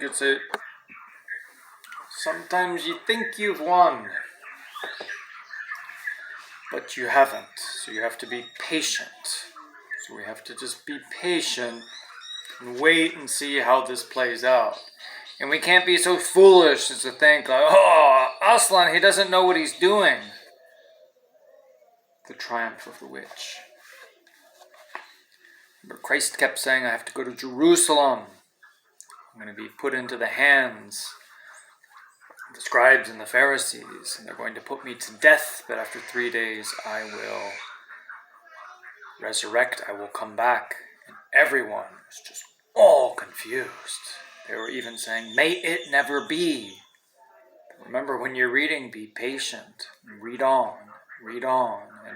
could say, sometimes you think you've won, but you haven't. So you have to be patient. So we have to just be patient and wait and see how this plays out. And we can't be so foolish as to think like, oh, Aslan, he doesn't know what he's doing. The triumph of the witch. But Christ kept saying, I have to go to Jerusalem. I'm going to be put into the hands of the scribes and the Pharisees, and they're going to put me to death, but after 3 days I will resurrect, I will come back. And everyone was just all confused. They were even saying, may it never be. But remember, when you're reading, be patient and read on, and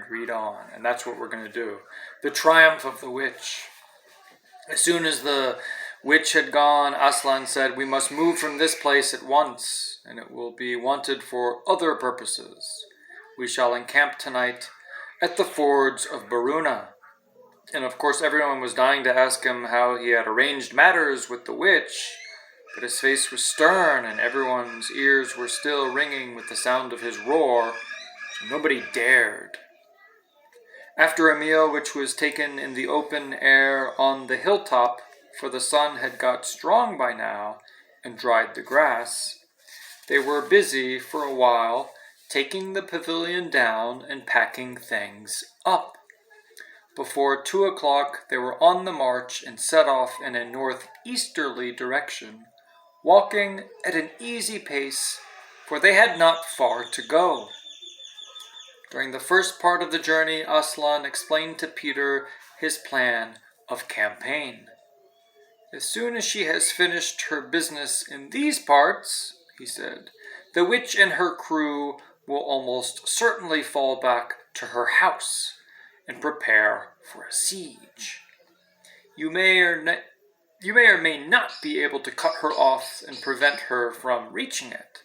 read on. And that's what we're going to do. The triumph of the witch. As soon as the witch had gone, Aslan said, we must move from this place at once, and it will be wanted for other purposes. We shall encamp tonight at the fords of Baruna. And of course everyone was dying to ask him how he had arranged matters with the witch, but his face was stern and everyone's ears were still ringing with the sound of his roar, so nobody dared. After a meal which was taken in the open air on the hilltop, for the sun had got strong by now and dried the grass, they were busy for a while taking the pavilion down and packing things up. Before 2 o'clock they were on the march and set off in a northeasterly direction, walking at an easy pace, for they had not far to go. During the first part of the journey, Aslan explained to Peter his plan of campaign. As soon as she has finished her business in these parts, he said, the witch and her crew will almost certainly fall back to her house and prepare for a siege. You may or may not be able to cut her off and prevent her from reaching it.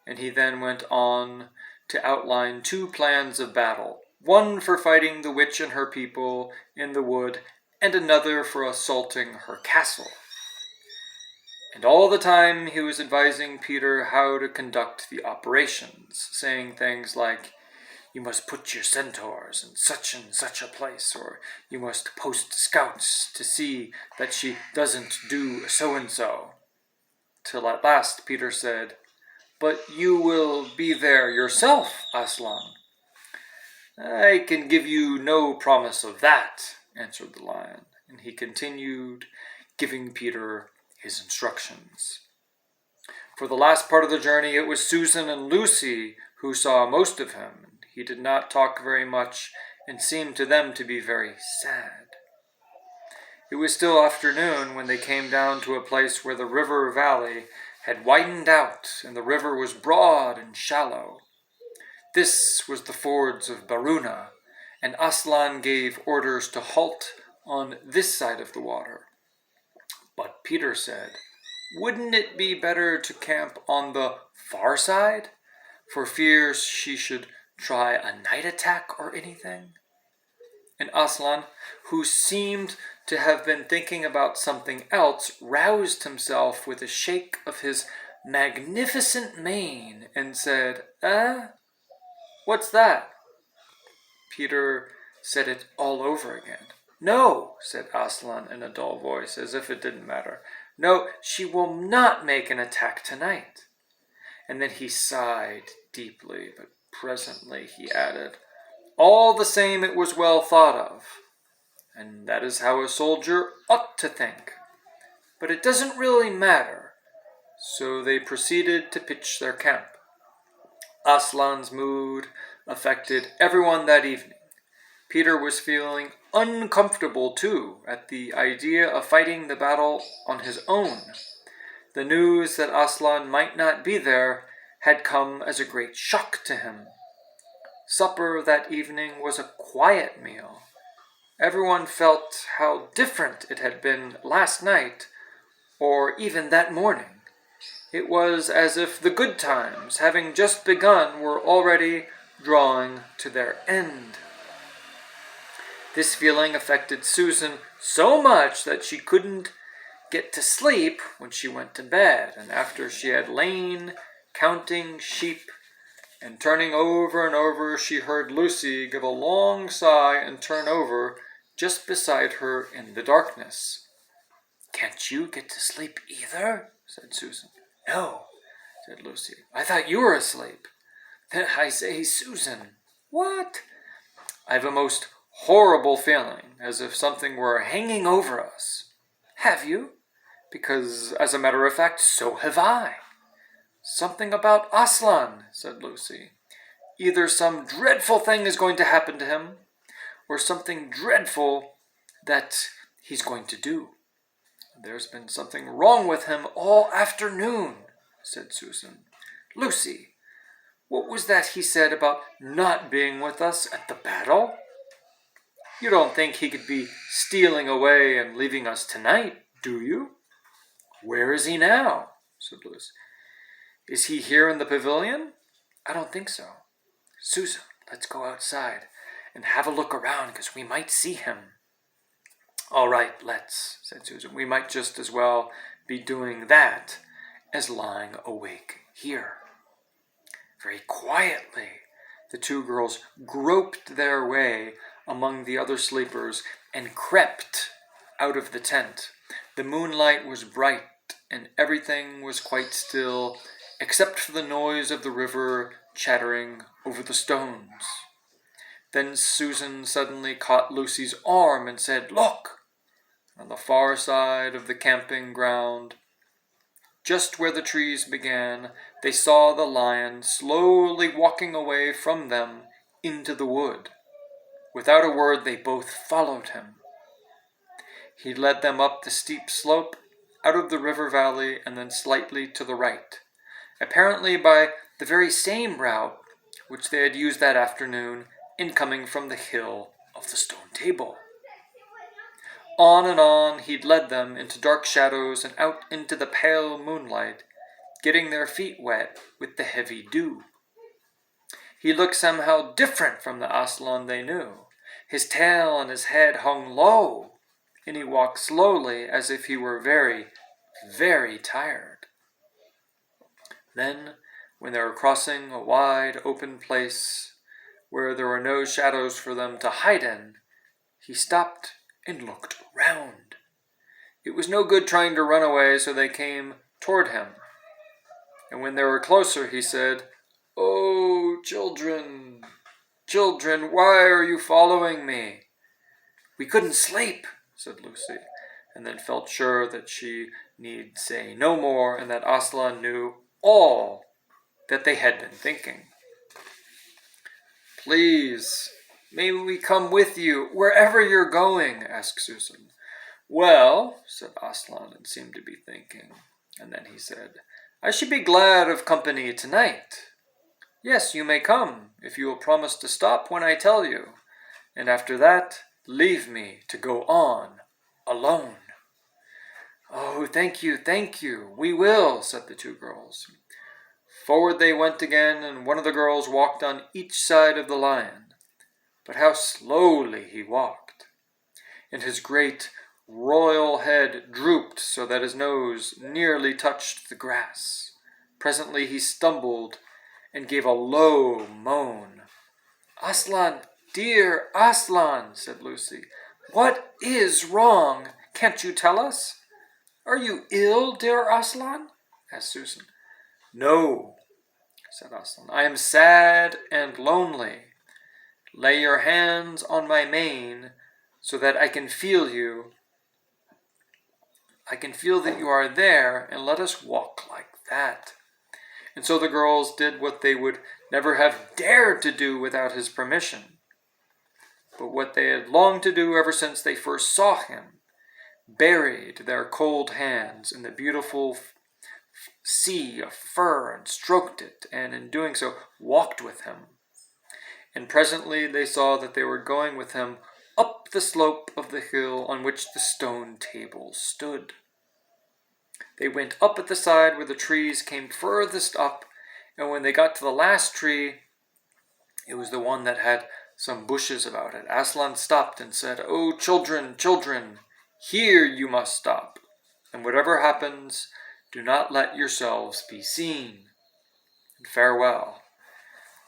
And he then went on to outline 2 plans of battle, one for fighting the witch and her people in the wood, and another for assaulting her castle. And all the time he was advising Peter how to conduct the operations, saying things like, you must put your centaurs in such a place, or you must post scouts to see that she doesn't do so-and-so. Till at last Peter said, but you will be there yourself, Aslan. I can give you no promise of that, answered the lion, and he continued giving Peter his instructions. For the last part of the journey it was Susan and Lucy who saw most of him. He did not talk very much and seemed to them to be very sad. It was still afternoon when they came down to a place where the river valley had widened out and the river was broad and shallow. This was the fords of Baruna, and Aslan gave orders to halt on this side of the water. But Peter said, wouldn't it be better to camp on the far side, for fear she should try a night attack or anything? And Aslan, who seemed to have been thinking about something else, roused himself with a shake of his magnificent mane and said, what's that? Peter said it all over again. No, said Aslan in a dull voice, as if it didn't matter. No, she will not make an attack tonight. And then he sighed deeply, but presently he added, all the same it was well thought of, and that is how a soldier ought to think. But it doesn't really matter. So they proceeded to pitch their camp. Aslan's mood affected everyone that evening. Peter was feeling uncomfortable too at the idea of fighting the battle on his own. The news that Aslan might not be there had come as a great shock to him. Supper that evening was a quiet meal. Everyone felt how different it had been last night, or even that morning. It was as if the good times, having just begun, were already drawing to their end. This feeling affected Susan so much that she couldn't get to sleep when she went to bed, and after she had lain counting sheep and turning over and over, she heard Lucy give a long sigh and turn over just beside her in the darkness. "Can't you get to sleep either?" said Susan. "No," said Lucy. "I thought you were asleep." "I say, Susan." "What?" "I have a most horrible feeling, as if something were hanging over us." "Have you?" "Because, as a matter of fact, so have I." "Something about Aslan," said Lucy. "Either some dreadful thing is going to happen to him, or something dreadful that he's going to do." "There's been something wrong with him all afternoon," said Susan. "Lucy, what was that he said about not being with us at the battle? You don't think he could be stealing away and leaving us tonight, do you?" "Where is he now?" said Lucy. "Is he here in the pavilion?" "I don't think so. Susan, let's go outside and have a look around, because we might see him." "All right, let's," said Susan. "We might just as well be doing that as lying awake here." Very quietly, the two girls groped their way among the other sleepers and crept out of the tent. The moonlight was bright, and everything was quite still, except for the noise of the river chattering over the stones. Then Susan suddenly caught Lucy's arm and said, "Look!" On the far side of the camping ground, just where the trees began, they saw the lion slowly walking away from them into the wood. Without a word, they both followed him. He led them up the steep slope, out of the river valley, and then slightly to the right, apparently by the very same route which they had used that afternoon in coming from the hill of the stone table. On and on he led them into dark shadows and out into the pale moonlight, getting their feet wet with the heavy dew. He looked somehow different from the Aslan they knew. His tail and his head hung low, and he walked slowly as if he were very, very tired. Then, when they were crossing a wide open place where there were no shadows for them to hide in, he stopped and looked round. It was no good trying to run away, so they came toward him. And when they were closer, he said, "Oh, children, children, why are you following me?" "We couldn't sleep," said Lucy, and then felt sure that she need say no more, and that Aslan knew all that they had been thinking. "Please, may we come with you wherever you're going?" asked Susan. "Well," said Aslan, and seemed to be thinking, and then he said, "I should be glad of company tonight. Yes, you may come, if you will promise to stop when I tell you, and after that, leave me to go on alone." "Oh, thank you, we will," said the two girls. Forward they went again, and one of the girls walked on each side of the lion. But how slowly he walked! And his great royal head drooped so that his nose nearly touched the grass. Presently he stumbled and gave a low moan. "Aslan, dear Aslan," said Lucy, "what is wrong? Can't you tell us?" "Are you ill, dear Aslan?" asked Susan. "No," said Aslan, "I am sad and lonely. Lay your hands on my mane so that I can feel you. I can feel that you are there, and let us walk like that." And so the girls did what they would never have dared to do without his permission, but what they had longed to do ever since they first saw him: buried their cold hands in the beautiful sea of fur and stroked it, and in doing so walked with him. And presently they saw that they were going with him up the slope of the hill on which the stone table stood. They went up at the side where the trees came furthest up, and when they got to the last tree, it was the one that had some bushes about it, Aslan stopped and said, "Oh, children, children, here you must stop." and whatever happens, do not let yourselves be seen. And farewell."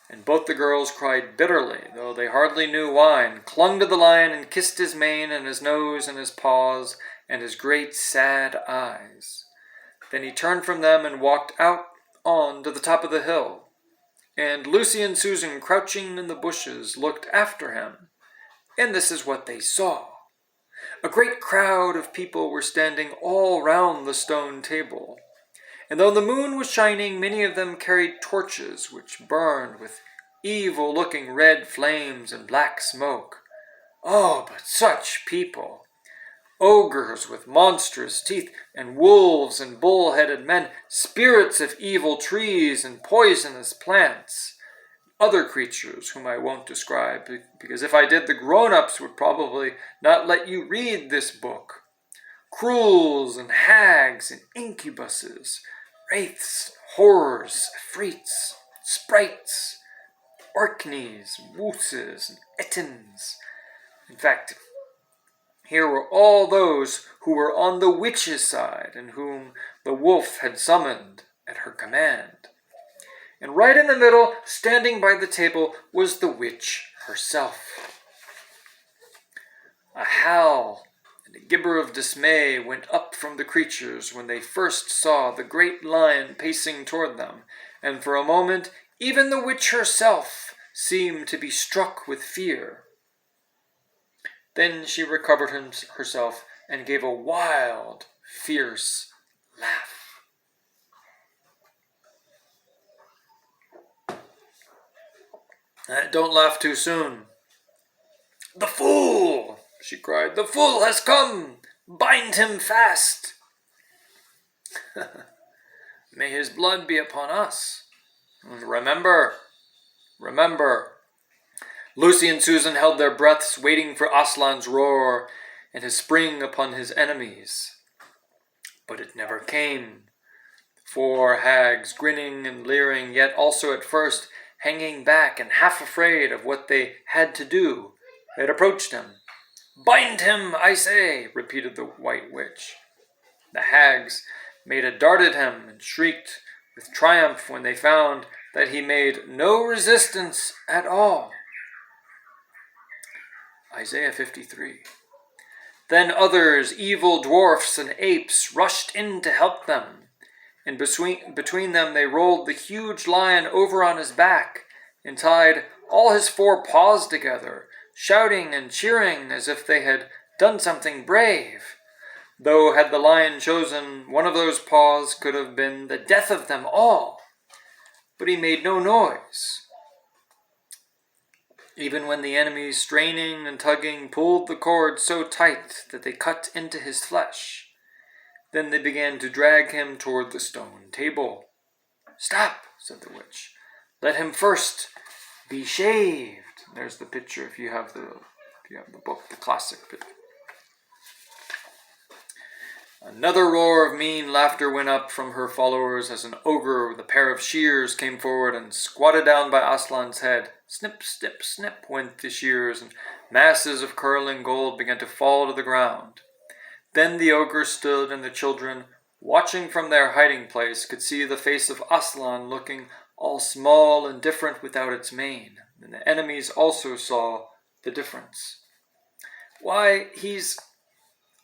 And both the girls cried bitterly, though they hardly knew why, and clung to the lion and kissed his mane and his nose and his paws and his great sad eyes. Then he turned from them and walked out on to the top of the hill. And Lucy and Susan, crouching in the bushes, looked after him. And this is what they saw. A great crowd of people were standing all round the stone table. And though the moon was shining, many of them carried torches which burned with evil-looking red flames and black smoke. Oh, but such people! Ogres with monstrous teeth, and wolves and bull-headed men, spirits of evil trees and poisonous plants, other creatures whom I won't describe, because if I did, the grown-ups would probably not let you read this book. Cruels and hags and incubuses, wraiths, horrors, afrits, sprites, orkneys, wooses, and ettins. In fact, here were all those who were on the witch's side and whom the wolf had summoned at her command. And right in the middle, standing by the table, was the witch herself. A howl and a gibber of dismay went up from the creatures when they first saw the great lion pacing toward them, and for a moment even the witch herself seemed to be struck with fear. Then she recovered herself and gave a wild, fierce laugh. "Don't laugh too soon." "The fool!" she cried. "The fool has come! Bind him fast!" "May his blood be upon us. Remember. Lucy and Susan held their breaths, waiting for Aslan's roar and his spring upon his enemies. But it never came. The four hags, grinning and leering, yet also at first hanging back and half afraid of what they had to do, had approached him. "Bind him, I say," repeated the White Witch. The hags made a dart at him and shrieked with triumph when they found that he made no resistance at all. Isaiah 53. Then others, evil dwarfs and apes, rushed in to help them, and between them they rolled the huge lion over on his back and tied all his four paws together, shouting and cheering as if they had done something brave. Though had the lion chosen, one of those paws could have been the death of them all. But he made no noise. Even when the enemies, straining and tugging, pulled the cord so tight that they cut into his flesh. Then they began to drag him toward the stone table. "Stop," said the witch. "Let him first be shaved." There's the picture if you have the book, the classic picture. Another roar of mean laughter went up from her followers as an ogre with a pair of shears came forward and squatted down by Aslan's head. Snip, snip, snip went the shears, and masses of curling gold began to fall to the ground. Then the ogre stood, and the children, watching from their hiding place, could see the face of Aslan looking all small and different without its mane, and the enemies also saw the difference. "Why, he's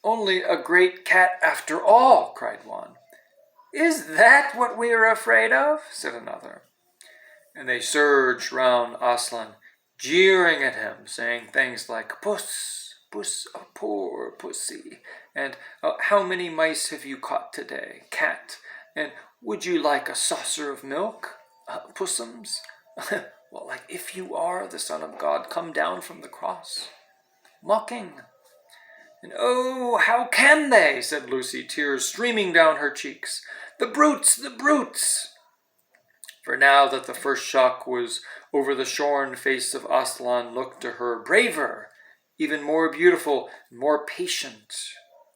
only a great cat after all," cried one. "Is that what we are afraid of?" said another. And they surged round Aslan, jeering at him, saying things like, "Puss, puss, a poor pussy," and "How many mice have you caught today, cat?" and "Would you like a saucer of milk, pussums?" Well, like, if you are the Son of God, come down from the cross. Mocking. And "Oh, how can they?" said Lucy, tears streaming down her cheeks. "The brutes, the brutes!" For now that the first shock was over, the shorn face of Aslan looked to her braver, even more beautiful, more patient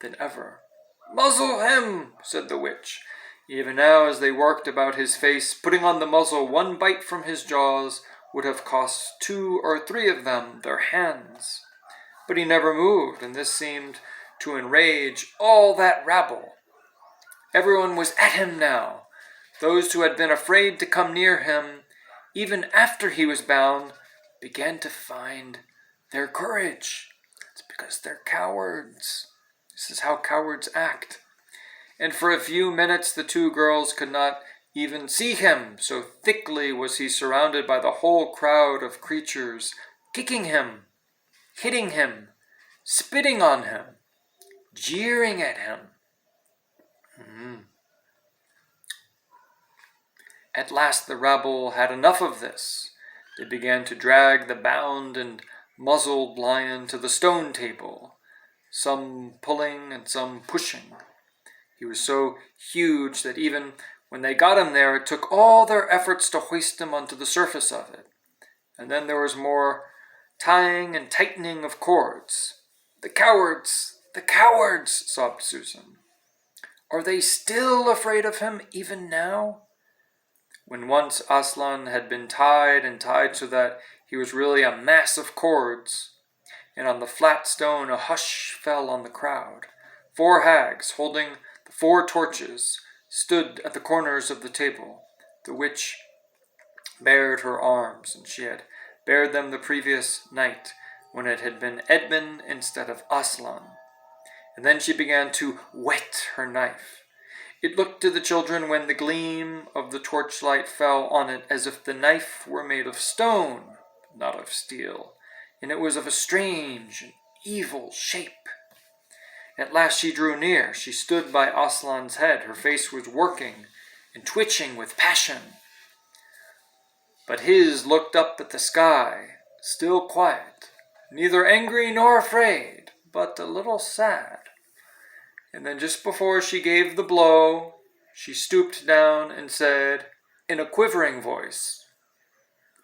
than ever. "Muzzle him," said the witch. Even now, as they worked about his face, putting on the muzzle, one bite from his jaws would have cost 2 or 3 of them their hands. But he never moved, and this seemed to enrage all that rabble. Everyone was at him now. Those who had been afraid to come near him, even after he was bound, began to find their courage. It's because they're cowards. This is how cowards act. And for a few minutes the two girls could not even see him, so thickly was he surrounded by the whole crowd of creatures, kicking him, hitting him, spitting on him, jeering at him. At last the rabble had enough of this. They began to drag the bound and muzzled lion to the stone table, some pulling and some pushing. He was so huge that even when they got him there, it took all their efforts to hoist him onto the surface of it. And then there was more tying and tightening of cords. The cowards, sobbed Susan. Are they still afraid of him even now? When once Aslan had been tied and tied so that he was really a mass of cords, and on the flat stone a hush fell on the crowd. 4 hags, holding the 4 torches, stood at the corners of the table. The witch bared her arms, and she had bared them the previous night, when it had been Edmund instead of Aslan. And then she began to whet her knife. It looked to the children when the gleam of the torchlight fell on it as if the knife were made of stone, not of steel, and it was of a strange and evil shape. At last she drew near. She stood by Aslan's head. Her face was working and twitching with passion. But his looked up at the sky, still quiet, neither angry nor afraid, but a little sad. And then just before she gave the blow, she stooped down and said, in a quivering voice,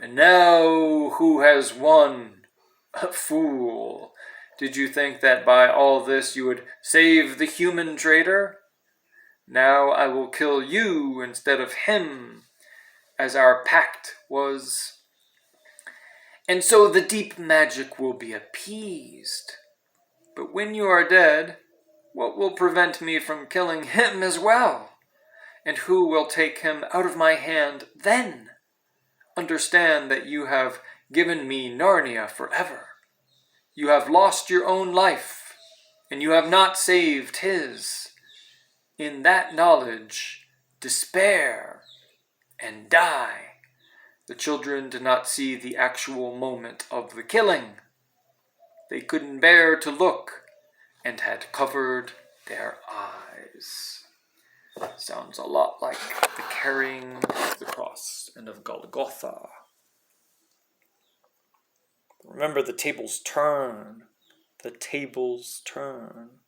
"And now who has won? A fool! Did you think that by all this you would save the human traitor? Now I will kill you instead of him, as our pact was. And so the deep magic will be appeased. But when you are dead, what will prevent me from killing him as well? And who will take him out of my hand then? Understand that you have given me Narnia forever. You have lost your own life, and you have not saved his. In that knowledge, despair and die." The children did not see the actual moment of the killing. They couldn't bear to look, and had covered their eyes. Sounds a lot like the carrying of the cross and of Golgotha. Remember, the tables turn. The tables turn.